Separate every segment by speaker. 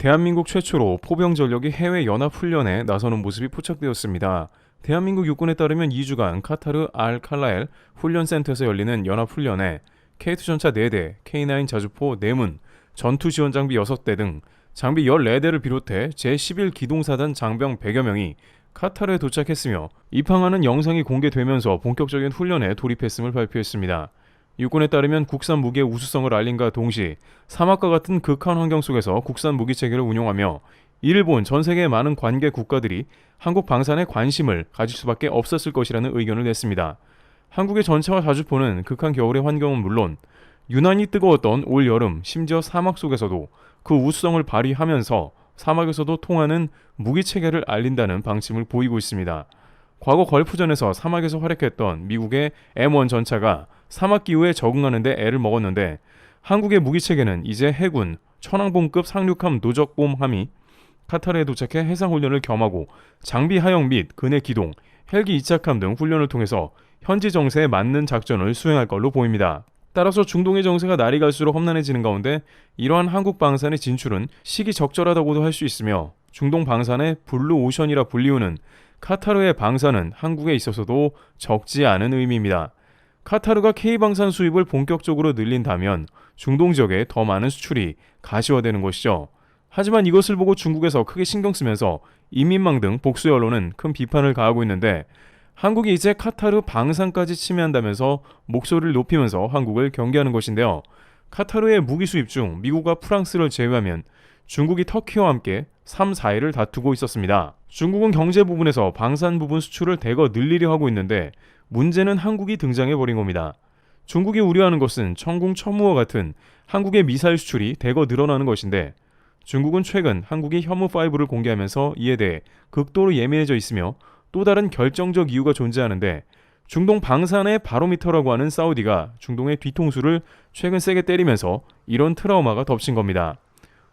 Speaker 1: 대한민국 최초로 포병 전력이 해외 연합훈련에 나서는 모습이 포착되었습니다. 대한민국 육군에 따르면 2주간 카타르 알 칼라엘 훈련센터에서 열리는 연합훈련에 K2 전차 4대, K9 자주포 4문, 전투 지원 장비 6대 등 장비 14대를 비롯해 제11 기동사단 장병 100여 명이 카타르에 도착했으며 입항하는 영상이 공개되면서 본격적인 훈련에 돌입했음을 발표했습니다. 육군에 따르면 국산 무기의 우수성을 알림과 동시에 사막과 같은 극한 환경 속에서 국산 무기 체계를 운용하며 이를 본 전 세계의 많은 관계 국가들이 한국 방산에 관심을 가질 수밖에 없었을 것이라는 의견을 냈습니다. 한국의 전차와 자주포는 극한 겨울의 환경은 물론 유난히 뜨거웠던 올 여름, 심지어 사막 속에서도 그 우수성을 발휘하면서 사막에서도 통하는 무기 체계를 알린다는 방침을 보이고 있습니다. 과거 걸프전에서 사막에서 활약했던 미국의 M1 전차가 사막 기후에 적응하는 데 애를 먹었는데 한국의 무기체계는 이제 해군 천왕봉급 상륙함 노적봄함이 카타르에 도착해 해상훈련을 겸하고 장비 하역 및 근해 기동, 헬기 이착함 등 훈련을 통해서 현지 정세에 맞는 작전을 수행할 걸로 보입니다. 따라서 중동의 정세가 날이 갈수록 험난해지는 가운데 이러한 한국 방산의 진출은 시기적절하다고도 할 수 있으며 중동 방산의 블루 오션이라 불리우는 카타르의 방산은 한국에 있어서도 적지 않은 의미입니다. 카타르가 K방산 수입을 본격적으로 늘린다면 중동 지역에 더 많은 수출이 가시화되는 것이죠. 하지만 이것을 보고 중국에서 크게 신경 쓰면서 인민망 등 복수의 언론은 큰 비판을 가하고 있는데 한국이 이제 카타르 방산까지 침해한다면서 목소리를 높이면서 한국을 경계하는 것인데요. 카타르의 무기 수입 중 미국과 프랑스를 제외하면 중국이 터키와 함께 3, 4위를 다투고 있었습니다. 중국은 경제 부분에서 방산 부분 수출을 대거 늘리려 하고 있는데 문제는 한국이 등장해버린 겁니다. 중국이 우려하는 것은 천궁천무와 같은 한국의 미사일 수출이 대거 늘어나는 것인데 중국은 최근 한국이 현무5를 공개하면서 이에 대해 극도로 예민해져 있으며 또 다른 결정적 이유가 존재하는데 중동 방산의 바로미터라고 하는 사우디가 중동의 뒤통수를 최근 세게 때리면서 이런 트라우마가 덮친 겁니다.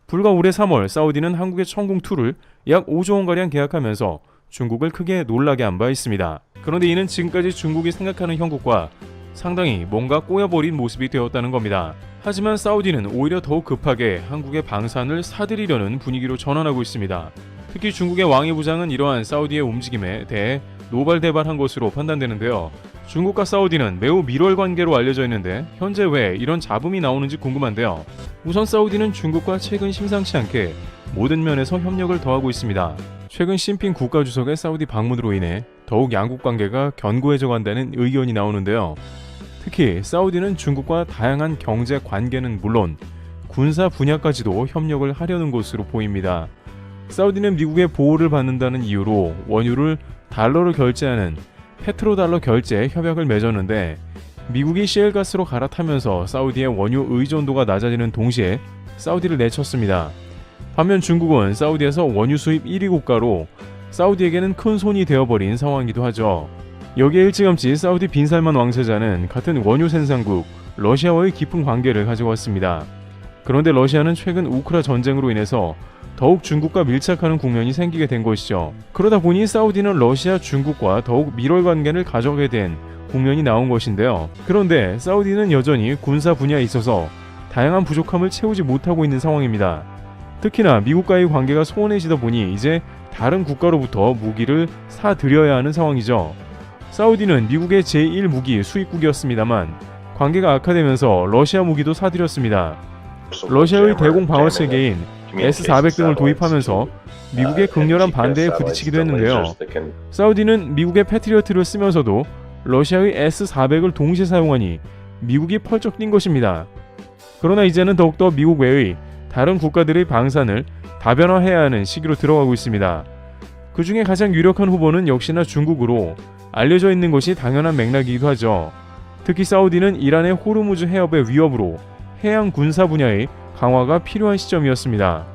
Speaker 1: 불과 올해 3월 사우디는 한국의 천궁2를 약 5조 원가량 계약하면서 중국을 크게 놀라게 한 바 있습니다. 그런데 이는 지금까지 중국이 생각하는 형국과 상당히 뭔가 꼬여버린 모습이 되었다는 겁니다. 하지만 사우디는 오히려 더욱 급하게 한국의 방산을 사들이려는 분위기로 전환하고 있습니다. 특히 중국의 왕이 부장은 이러한 사우디의 움직임에 대해 노발대발한 것으로 판단되는데요. 중국과 사우디는 매우 밀월 관계로 알려져 있는데 현재 왜 이런 잡음이 나오는지 궁금한데요. 우선 사우디는 중국과 최근 심상치 않게 모든 면에서 협력을 더하고 있습니다. 최근 시진핑 국가주석의 사우디 방문으로 인해 더욱 양국 관계가 견고해져 간다는 의견이 나오는데요. 특히 사우디는 중국과 다양한 경제 관계는 물론 군사 분야까지도 협력을 하려는 것으로 보입니다. 사우디는 미국의 보호를 받는다는 이유로 원유를 달러로 결제하는 페트로달러 결제 협약을 맺었는데 미국이 시엘가스로 갈아타면서 사우디의 원유 의존도가 낮아지는 동시에 사우디를 내쳤습니다. 반면 중국은 사우디에서 원유 수입 1위 국가로 사우디에게는 큰 손이 되어버린 상황이기도 하죠. 여기에 일찌감치 사우디 빈살만 왕세자는 같은 원유 생산국 러시아와의 깊은 관계를 가지고 왔습니다. 그런데 러시아는 최근 우크라 전쟁으로 인해서 더욱 중국과 밀착하는 국면이 생기게 된 것이죠. 그러다 보니 사우디는 러시아, 중국과 더욱 밀월 관계를 가져가게 된 국면이 나온 것인데요. 그런데 사우디는 여전히 군사 분야에 있어서 다양한 부족함을 채우지 못하고 있는 상황입니다. 특히나 미국과의 관계가 소원해지다 보니 이제 다른 국가로부터 무기를 사들여야 하는 상황이죠. 사우디는 미국의 제1무기 수입국이었습니다만 관계가 악화되면서 러시아 무기도 사들였습니다. 러시아의 대공 방어 체계인 S-400 등을 도입하면서 미국의 극렬한 반대에 부딪히기도 했는데요. 사우디는 미국의 패트리어트를 쓰면서도 러시아의 S-400을 동시에 사용하니 미국이 펄쩍 뛴 것입니다. 그러나 이제는 더욱더 미국 외의 다른 국가들의 방산을 다변화해야 하는 시기로 들어가고 있습니다. 그 중에 가장 유력한 후보는 역시나 중국으로 알려져 있는 것이 당연한 맥락이기도 하죠. 특히 사우디는 이란의 호르무즈 해협의 위협으로 해양 군사 분야의 강화가 필요한 시점이었습니다.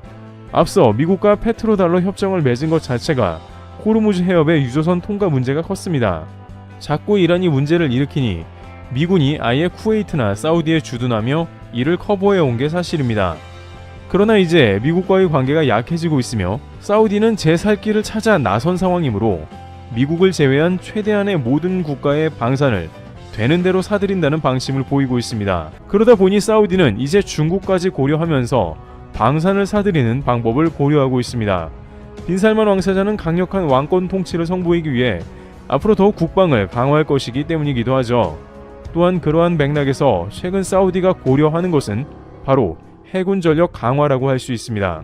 Speaker 1: 앞서 미국과 페트로달러 협정을 맺은 것 자체가 호르무즈 해협의 유조선 통과 문제가 컸습니다. 자꾸 이란이 문제를 일으키니 미군이 아예 쿠웨이트나 사우디에 주둔하며 이를 커버해온 게 사실입니다. 그러나 이제 미국과의 관계가 약해지고 있으며 사우디는 제 살 길을 찾아 나선 상황이므로 미국을 제외한 최대한의 모든 국가의 방산을 되는 대로 사들인다는 방침을 보이고 있습니다. 그러다 보니 사우디는 이제 중국까지 고려하면서 방산을 사들이는 방법을 고려하고 있습니다. 빈살만 왕세자는 강력한 왕권 통치를 선보이기 위해 앞으로 더욱 국방을 강화할 것이기 때문이기도 하죠. 또한 그러한 맥락에서 최근 사우디가 고려하는 것은 바로 해군 전력 강화라고 할 수 있습니다.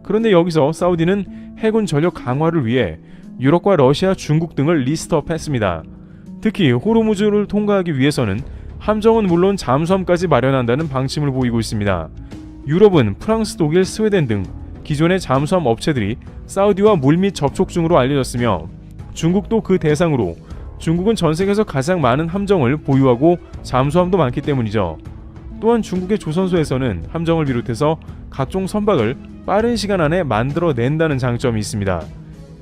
Speaker 1: 그런데 여기서 사우디는 해군 전력 강화를 위해 유럽과 러시아, 중국 등을 리스트업했습니다. 특히 호르무즈를 통과하기 위해서는 함정은 물론 잠수함까지 마련한다는 방침을 보이고 있습니다. 유럽은 프랑스, 독일, 스웨덴 등 기존의 잠수함 업체들이 사우디와 물밑 접촉 중으로 알려졌으며 중국도 그 대상으로 중국은 전 세계에서 가장 많은 함정을 보유하고 잠수함도 많기 때문이죠. 또한 중국의 조선소에서는 함정을 비롯해서 각종 선박을 빠른 시간 안에 만들어낸다는 장점이 있습니다.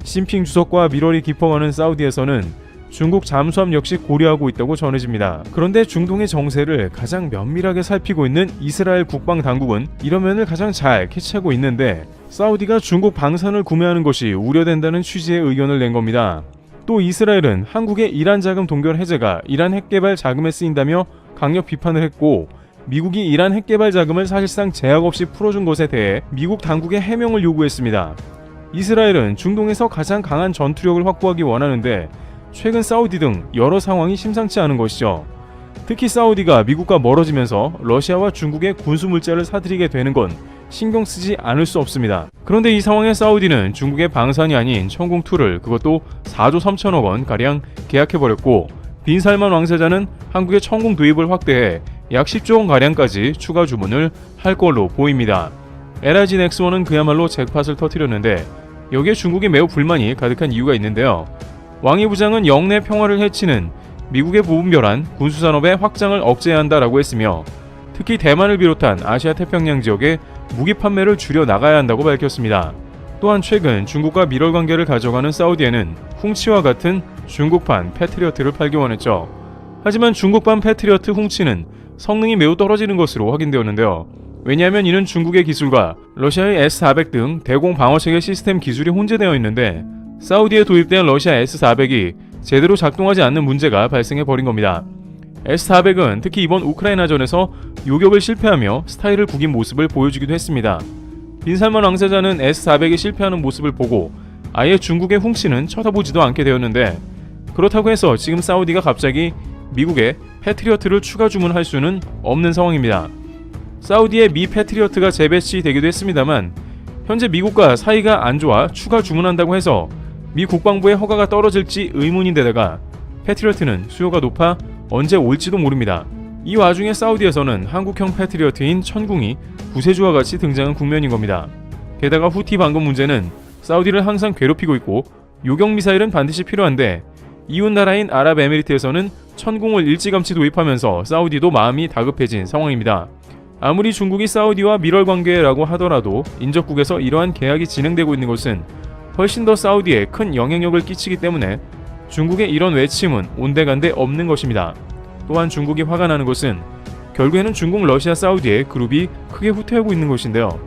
Speaker 1: 시진핑 주석과 밀월이 깊어가는 사우디에서는 중국 잠수함 역시 고려하고 있다고 전해집니다. 그런데 중동의 정세를 가장 면밀하게 살피고 있는 이스라엘 국방당국은 이런 면을 가장 잘 캐치하고 있는데 사우디가 중국 방산을 구매하는 것이 우려된다는 취지의 의견을 낸 겁니다. 또 이스라엘은 한국의 이란 자금 동결 해제가 이란 핵개발 자금에 쓰인다며 강력 비판을 했고 미국이 이란 핵개발 자금을 사실상 제약 없이 풀어준 것에 대해 미국 당국에 해명을 요구했습니다. 이스라엘은 중동에서 가장 강한 전투력을 확보하기 원하는데 최근 사우디 등 여러 상황이 심상치 않은 것이죠. 특히 사우디가 미국과 멀어지면서 러시아와 중국의 군수물자를 사들이게 되는 건 신경 쓰지 않을 수 없습니다. 그런데 이 상황에 사우디는 중국의 방산이 아닌 천궁2를 그것도 4조 3천억 원 가량 계약해버렸고 빈살만 왕세자는 한국의 천궁 도입을 확대해 약 10조 원 가량까지 추가 주문을 할 걸로 보입니다. LIG 넥스원은 그야말로 잭팟을 터뜨렸는데 여기에 중국이 매우 불만이 가득한 이유가 있는데요. 왕이 부장은 영내 평화를 해치는 미국의 무분별한 군수산업의 확장을 억제해야 한다라고 했으며 특히 대만을 비롯한 아시아 태평양 지역에 무기 판매를 줄여 나가야 한다고 밝혔습니다. 또한 최근 중국과 밀월 관계를 가져가는 사우디에는 훔치와 같은 중국판 패트리어트를 팔기 원했죠. 하지만 중국판 패트리어트 훔치는 성능이 매우 떨어지는 것으로 확인되었는데요. 왜냐하면 이는 중국의 기술과 러시아의 S-400 등 대공 방어체계 시스템 기술이 혼재되어 있는데 사우디에 도입된 러시아 S-400이 제대로 작동하지 않는 문제가 발생해버린 겁니다. S-400은 특히 이번 우크라이나전에서 요격을 실패하며 스타일을 구긴 모습을 보여주기도 했습니다. 빈살만 왕세자는 S-400이 실패하는 모습을 보고 아예 중국의 훔치는 쳐다보지도 않게 되었는데 그렇다고 해서 지금 사우디가 갑자기 미국에 패트리어트를 추가 주문할 수는 없는 상황입니다. 사우디에 미 패트리어트가 재배치되기도 했습니다만 현재 미국과 사이가 안 좋아 추가 주문한다고 해서 미 국방부의 허가가 떨어질지 의문인데다가 패트리어트는 수요가 높아 언제 올지도 모릅니다. 이 와중에 사우디에서는 한국형 패트리어트인 천궁이 구세주와 같이 등장한 국면인 겁니다. 게다가 후티 반공 문제는 사우디를 항상 괴롭히고 있고 요격 미사일은 반드시 필요한데 이웃 나라인 아랍에미리트에서는 천궁을 일찌감치 도입하면서 사우디도 마음이 다급해진 상황입니다. 아무리 중국이 사우디와 밀월 관계라고 하더라도 인접국에서 이러한 계약이 진행되고 있는 것은 훨씬 더 사우디에 큰 영향력을 끼치기 때문에 중국의 이런 외침은 온데간데 없는 것입니다. 또한 중국이 화가 나는 것은 결국에는 중국, 러시아, 사우디의 그룹이 크게 후퇴하고 있는 것인데요.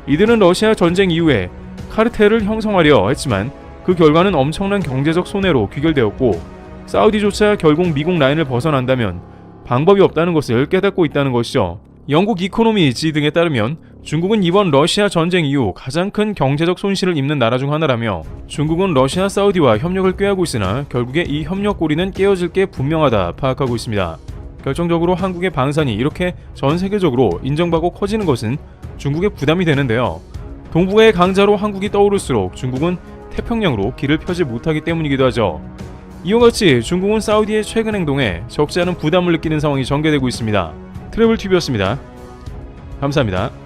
Speaker 1: 이들은 러시아 전쟁 이후에 카르텔을 형성하려 했지만 그 결과는 엄청난 경제적 손해로 귀결되었고 사우디조차 결국 미국 라인을 벗어난다면 방법이 없다는 것을 깨닫고 있다는 것이죠. 영국 이코노미지 등에 따르면 중국은 이번 러시아 전쟁 이후 가장 큰 경제적 손실을 입는 나라 중 하나라며 중국은 러시아, 사우디와 협력을 꾀하고 있으나 결국에 이 협력 고리는 깨어질 게 분명하다 파악하고 있습니다. 결정적으로 한국의 방산이 이렇게 전 세계적으로 인정받고 커지는 것은 중국의 부담이 되는데요. 동북아의 강자로 한국이 떠오를수록 중국은 태평양으로 길을 펴지 못하기 때문이기도 하죠. 이와 같이 중국은 사우디의 최근 행동에 적지 않은 부담을 느끼는 상황이 전개되고 있습니다. 트래블TV였습니다. 감사합니다.